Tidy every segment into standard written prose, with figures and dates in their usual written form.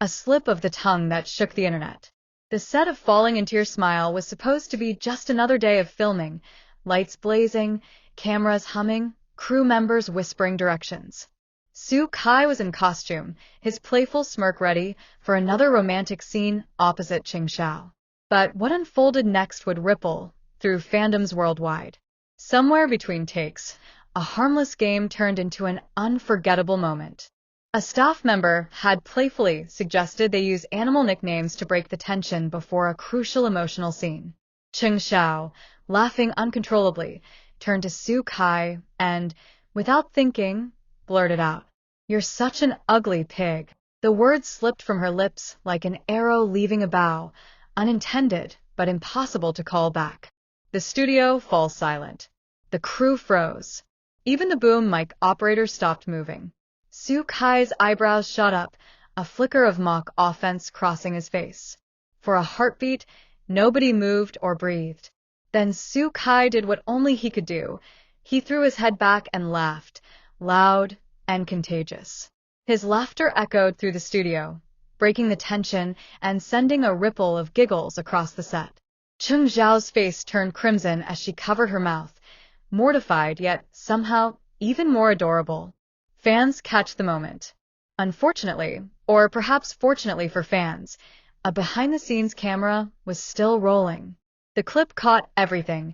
a slip of the tongue that shook the internet. The set of Falling Into Your Smile was supposed to be just another day of filming, lights blazing, cameras humming, crew members whispering directions. Su Kai was in costume, his playful smirk ready for another romantic scene opposite Cheng Xiao. But what unfolded next would ripple through fandoms worldwide. Somewhere between takes, a harmless game turned into an unforgettable moment. A staff member had playfully suggested they use animal nicknames to break the tension before a crucial emotional scene. Cheng Xiao, laughing uncontrollably, turned to Su Kai and, without thinking, blurted out, "You're such an ugly pig." The words slipped from her lips like an arrow leaving a bow, unintended but impossible to call back. The studio falls silent. The crew froze. Even the boom mic operator stopped moving. Su Kai's eyebrows shot up, a flicker of mock offense crossing his face. For a heartbeat, nobody moved or breathed. Then Su Kai did what only he could do. He threw his head back and laughed, loud and contagious. His laughter echoed through the studio, breaking the tension and sending a ripple of giggles across the set. Cheng Xiao's face turned crimson as she covered her mouth, mortified yet somehow even more adorable. Fans catch the moment. Unfortunately, or perhaps fortunately for fans, a behind-the-scenes camera was still rolling. The clip caught everything: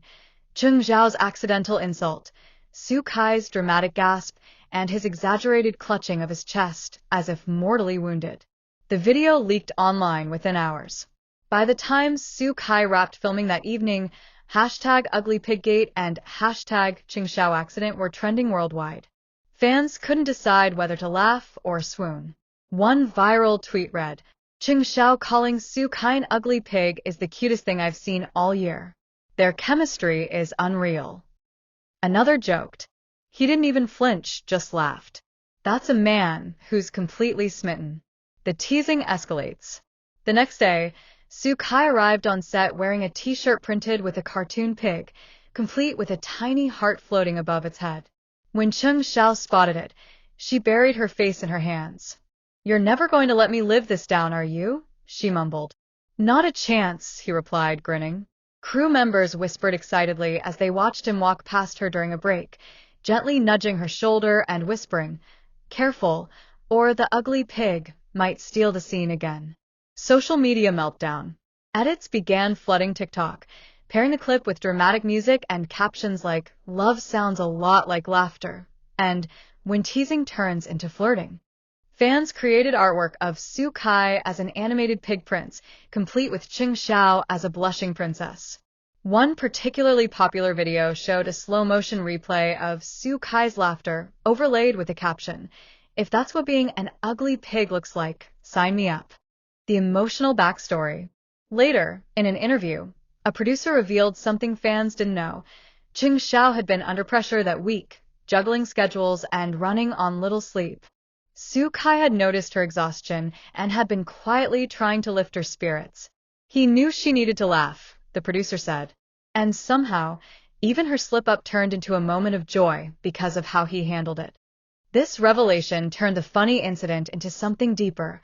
Cheng Xiao's accidental insult, Su Kai's dramatic gasp, and his exaggerated clutching of his chest as if mortally wounded. The video leaked online within hours. By the time Su Kai wrapped filming that evening, #UglyPiggate and #ChengXiaoAccident were trending worldwide. Fans couldn't decide whether to laugh or swoon. One viral tweet read, "Cheng Xiao calling Su Kai an ugly pig is the cutest thing I've seen all year. Their chemistry is unreal." Another joked, "He didn't even flinch, just laughed. That's a man who's completely smitten." The teasing escalates. The next day, Su Kai arrived on set wearing a t-shirt printed with a cartoon pig, complete with a tiny heart floating above its head. When Cheng Xiao spotted it, she buried her face in her hands. "You're never going to let me live this down, are you?" she mumbled. "Not a chance," he replied, grinning. Crew members whispered excitedly as they watched him walk past her during a break, gently nudging her shoulder and whispering, "Careful, or the ugly pig might steal the scene again." Social media meltdown. Edits began flooding TikTok, pairing the clip with dramatic music and captions like, "Love sounds a lot like laughter," and "When teasing turns into flirting." Fans created artwork of Su Kai as an animated pig prince, complete with Cheng Xiao as a blushing princess. One particularly popular video showed a slow-motion replay of Su Kai's laughter, overlaid with a caption, "If that's what being an ugly pig looks like, sign me up." The emotional backstory. Later, in an interview, a producer revealed something fans didn't know. Cheng Xiao had been under pressure that week, juggling schedules and running on little sleep. Su Kai had noticed her exhaustion and had been quietly trying to lift her spirits. He knew she needed to laugh, the producer said. And somehow, even her slip-up turned into a moment of joy because of how he handled it. This revelation turned the funny incident into something deeper,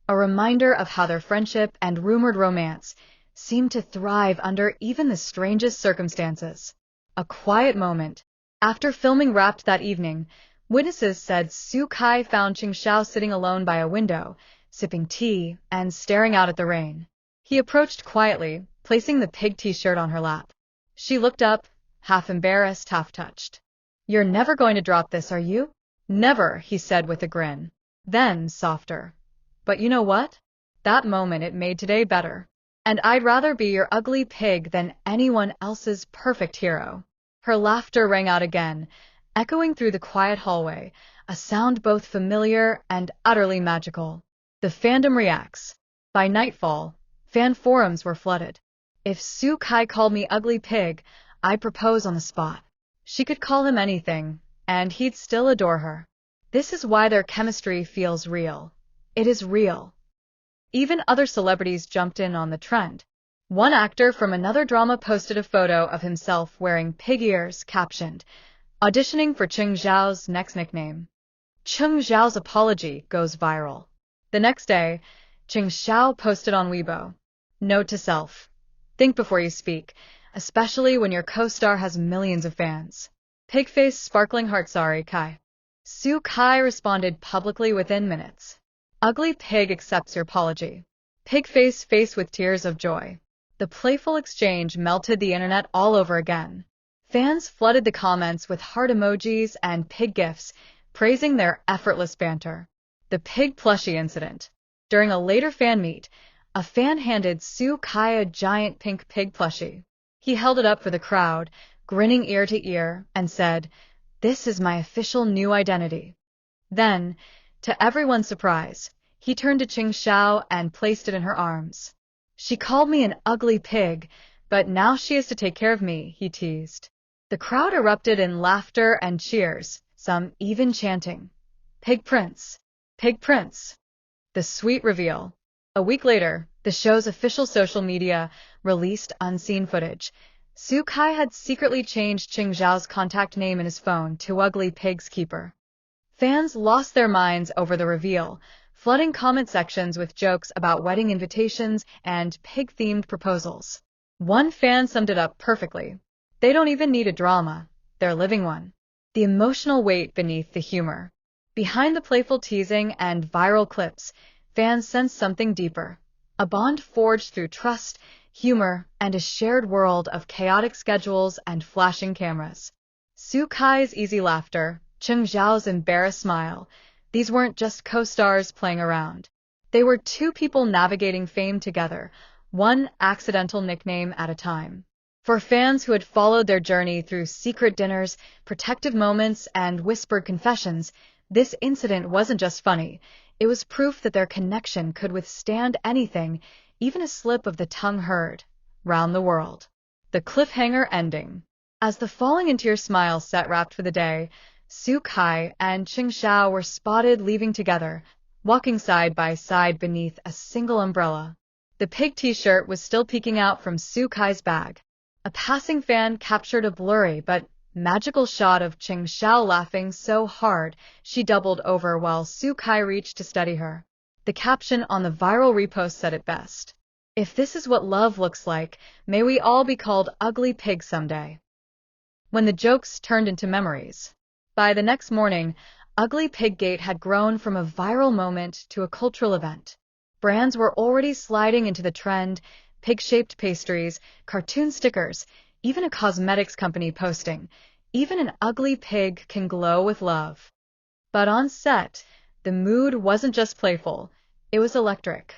a reminder of how their friendship and rumored romance seemed to thrive under even the strangest circumstances. A quiet moment. After filming wrapped that evening, witnesses said Su Kai found Cheng Xiao sitting alone by a window, sipping tea and staring out at the rain. He approached quietly, placing the pig t-shirt on her lap. She looked up, half embarrassed, half touched. "You're never going to drop this, are you?" "Never," he said with a grin. Then, softer, "But you know what? That moment it made today better. And I'd rather be your ugly pig than anyone else's perfect hero." Her laughter rang out again, echoing through the quiet hallway, a sound both familiar and utterly magical. The fandom reacts. By nightfall, fan forums were flooded. "If Su Kai called me ugly pig, I'd propose on the spot." She could call him anything, and he'd still adore her. This is why their chemistry feels real. It is real. Even other celebrities jumped in on the trend. One actor from another drama posted a photo of himself wearing pig ears, captioned, "Auditioning for Cheng Xiao's next nickname." Cheng Xiao's apology goes viral. The next day, Xiao posted on Weibo. Note to self. Think before you speak, especially when your co-star has millions of fans. Pigface sparkling heart sorry, Kai. Su Kai responded publicly within minutes. Ugly pig accepts your apology. Pigface face with tears of joy. The playful exchange melted the internet all over again. Fans flooded the comments with heart emojis and pig gifs, praising their effortless banter. The pig plushie incident. During a later fan meet, a fan handed Su Kai a giant pink pig plushie. He held it up for the crowd, grinning ear to ear, and said, "This is my official new identity." Then, to everyone's surprise, he turned to Xiao and placed it in her arms. "She called me an ugly pig, but now she is to take care of me," he teased. The crowd erupted in laughter and cheers, some even chanting, "Pig Prince! Pig Prince!" The sweet reveal. A week later, the show's official social media released unseen footage. Su Kai had secretly changed Xiao's contact name in his phone to Ugly Pig's Keeper. Fans lost their minds over the reveal, flooding comment sections with jokes about wedding invitations and pig-themed proposals. One fan summed it up perfectly. They don't even need a drama, they're living one. The emotional weight beneath the humor. Behind the playful teasing and viral clips, fans sensed something deeper. A bond forged through trust, humor, and a shared world of chaotic schedules and flashing cameras. Su Kai's easy laughter, Cheng Zhao's embarrassed smile, these weren't just co-stars playing around. They were two people navigating fame together, one accidental nickname at a time. For fans who had followed their journey through secret dinners, protective moments, and whispered confessions, this incident wasn't just funny. It was proof that their connection could withstand anything, even a slip of the tongue heard round the world. The cliffhanger ending. As the falling into your smile set wrapped for the day, Su Kai and Xiao were spotted leaving together, walking side by side beneath a single umbrella. The pig t-shirt was still peeking out from Su Kai's bag. A passing fan captured a blurry but magical shot of Xiao laughing so hard she doubled over while Su Kai reached to steady her. The caption on the viral repost said it best. "If this is what love looks like, may we all be called ugly pigs someday." When the jokes turned into memories. By the next morning, Ugly Piggate had grown from a viral moment to a cultural event. Brands were already sliding into the trend, pig-shaped pastries, cartoon stickers, even a cosmetics company posting, "Even an ugly pig can glow with love." But on set, the mood wasn't just playful, it was electric.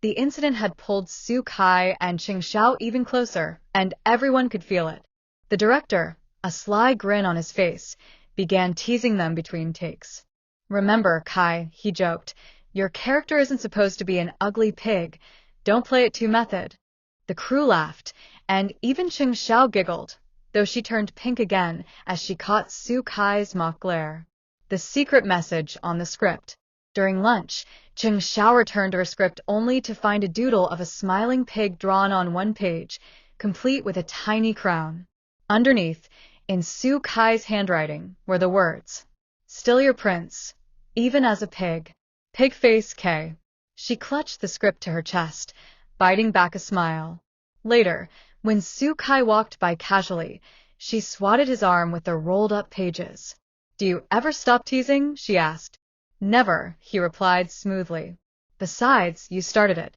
The incident had pulled Su Kai and Xiao even closer, and everyone could feel it. The director, a sly grin on his face, began teasing them between takes. "Remember, Kai," he joked, "your character isn't supposed to be an ugly pig. Don't play it too method." The crew laughed, and even Xiao giggled, though she turned pink again as she caught Su Kai's mock glare. The secret message on the script. During lunch, Xiao returned to her script only to find a doodle of a smiling pig drawn on one page, complete with a tiny crown. Underneath, in Su Kai's handwriting, were the words, "Still your prince, even as a pig." Pigface K. She clutched the script to her chest, biting back a smile. Later, when Su Kai walked by casually, she swatted his arm with the rolled-up pages. "Do you ever stop teasing?" she asked. "Never," he replied smoothly. "Besides, you started it."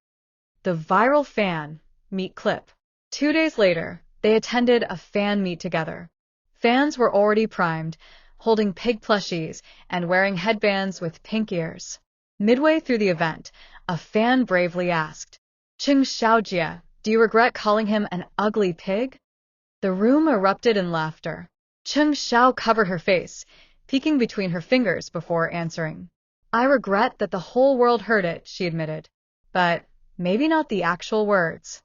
The viral fan meet clip. 2 days later, they attended a fan meet together. Fans were already primed, holding pig plushies and wearing headbands with pink ears. Midway through the event, a fan bravely asked, "Xiaojia, do you regret calling him an ugly pig?" The room erupted in laughter. Xiao covered her face, peeking between her fingers before answering. "I regret that the whole world heard it," she admitted. "But maybe not the actual words."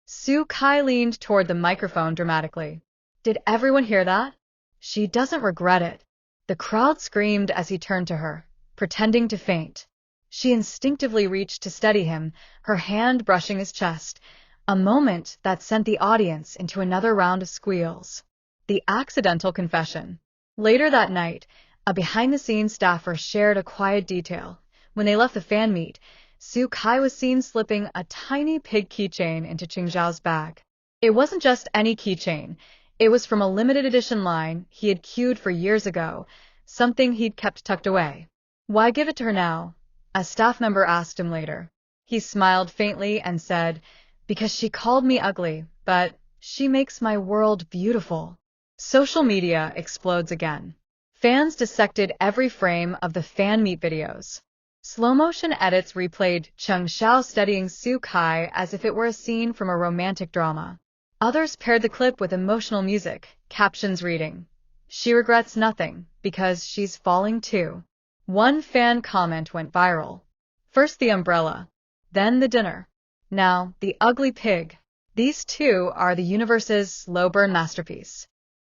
Su Kai leaned toward the microphone dramatically. "Did everyone hear that? She doesn't regret it." The crowd screamed as he turned to her, pretending to faint. She instinctively reached to steady him, her hand brushing his chest, a moment that sent the audience into another round of squeals. The accidental confession. Later that night, a behind-the-scenes staffer shared a quiet detail. When they left the fan meet, Su Kai was seen slipping a tiny pig keychain into Cheng Xiao's bag. It wasn't just any keychain. It was from a limited edition line he had queued for years ago, something he'd kept tucked away. Why give it to her now? A staff member asked him later. He smiled faintly and said, because she called me ugly, but she makes my world beautiful. Social media explodes again. Fans dissected every frame of the fan meet videos. Slow-motion edits replayed Cheng Xiao studying Su Kai as if it were a scene from a romantic drama. Others paired the clip with emotional music, captions reading, "She regrets nothing, because she's falling too." One fan comment went viral. First the umbrella, then the dinner, now the ugly pig. These two are the universe's slow-burn masterpiece.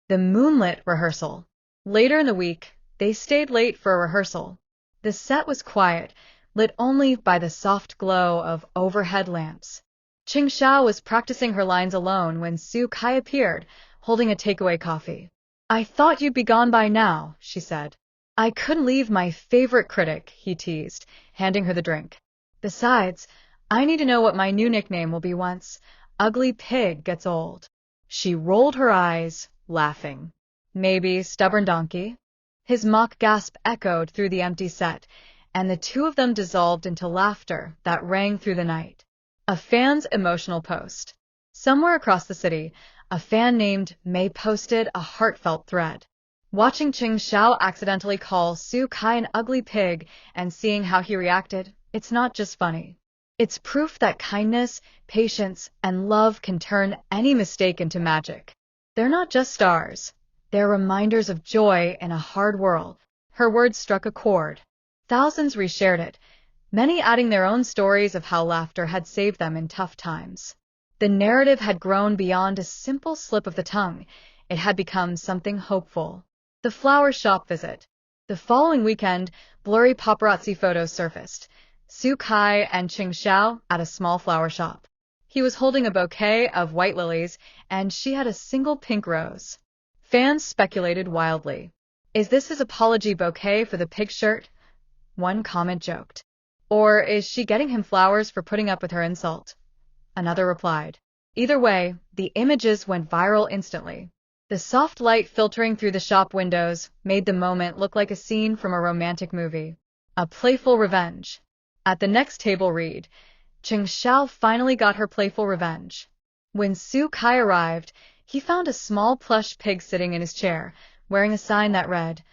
The moonlit rehearsal. Later in the week, they stayed late for a rehearsal. The set was quiet, lit only by the soft glow of overhead lamps. Cheng Xiao was practicing her lines alone when Su Kai appeared, holding a takeaway coffee. "I thought you'd be gone by now," she said. "I couldn't leave my favorite critic," he teased, handing her the drink. "Besides, I need to know what my new nickname will be once Ugly Pig gets old." She rolled her eyes, laughing. "Maybe Stubborn Donkey?" His mock gasp echoed through the empty set, and the two of them dissolved into laughter that rang through the night. A fan's emotional post. Somewhere across the city, a fan named May posted a heartfelt thread. Watching Cheng Xiao accidentally call Su Kai an ugly pig and seeing how he reacted, it's not just funny. It's proof that kindness, patience, and love can turn any mistake into magic. They're not just stars. They're reminders of joy in a hard world. Her words struck a chord. Thousands reshared it, many adding their own stories of how laughter had saved them in tough times. The narrative had grown beyond a simple slip of the tongue. It had become something hopeful. The flower shop visit. The following weekend, blurry paparazzi photos surfaced. Su Kai and Cheng Xiao at a small flower shop. He was holding a bouquet of white lilies, and she had a single pink rose. Fans speculated wildly. Is this his apology bouquet for the pig shirt? One comment joked. Or is she getting him flowers for putting up with her insult? Another replied. Either way, the images went viral instantly. The soft light filtering through the shop windows made the moment look like a scene from a romantic movie. A playful revenge. At the next table read, Cheng Xiao finally got her playful revenge. When Su Kai arrived, he found a small plush pig sitting in his chair, wearing a sign that read,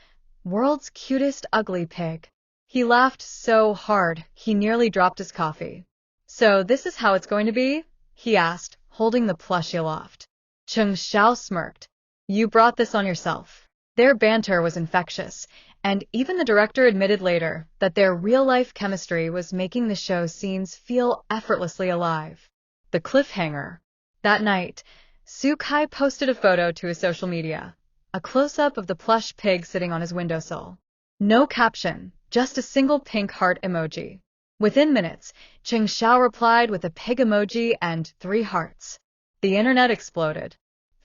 "World's cutest ugly pig." He laughed so hard, he nearly dropped his coffee. "So this is how it's going to be?" he asked, holding the plushie aloft. Cheng Xiao smirked. "You brought this on yourself." Their banter was infectious, and even the director admitted later that their real-life chemistry was making the show's scenes feel effortlessly alive. The cliffhanger. That night, Su Kai posted a photo to his social media, a close-up of the plush pig sitting on his windowsill. No caption, just a single pink heart emoji. Within minutes, Cheng Xiao replied with a pig emoji and 3 hearts. The internet exploded.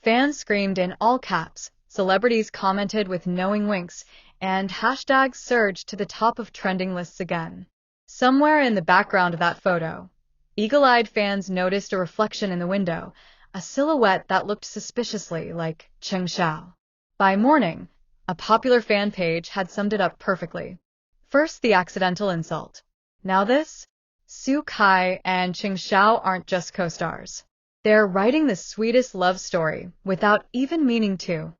Fans screamed in all caps, celebrities commented with knowing winks, and hashtags surged to the top of trending lists again. Somewhere in the background of that photo, eagle-eyed fans noticed a reflection in the window, a silhouette that looked suspiciously like Cheng Xiao. By morning, a popular fan page had summed it up perfectly. First the accidental insult. Now this? Su Kai and Cheng Xiao aren't just co-stars. They're writing the sweetest love story without even meaning to.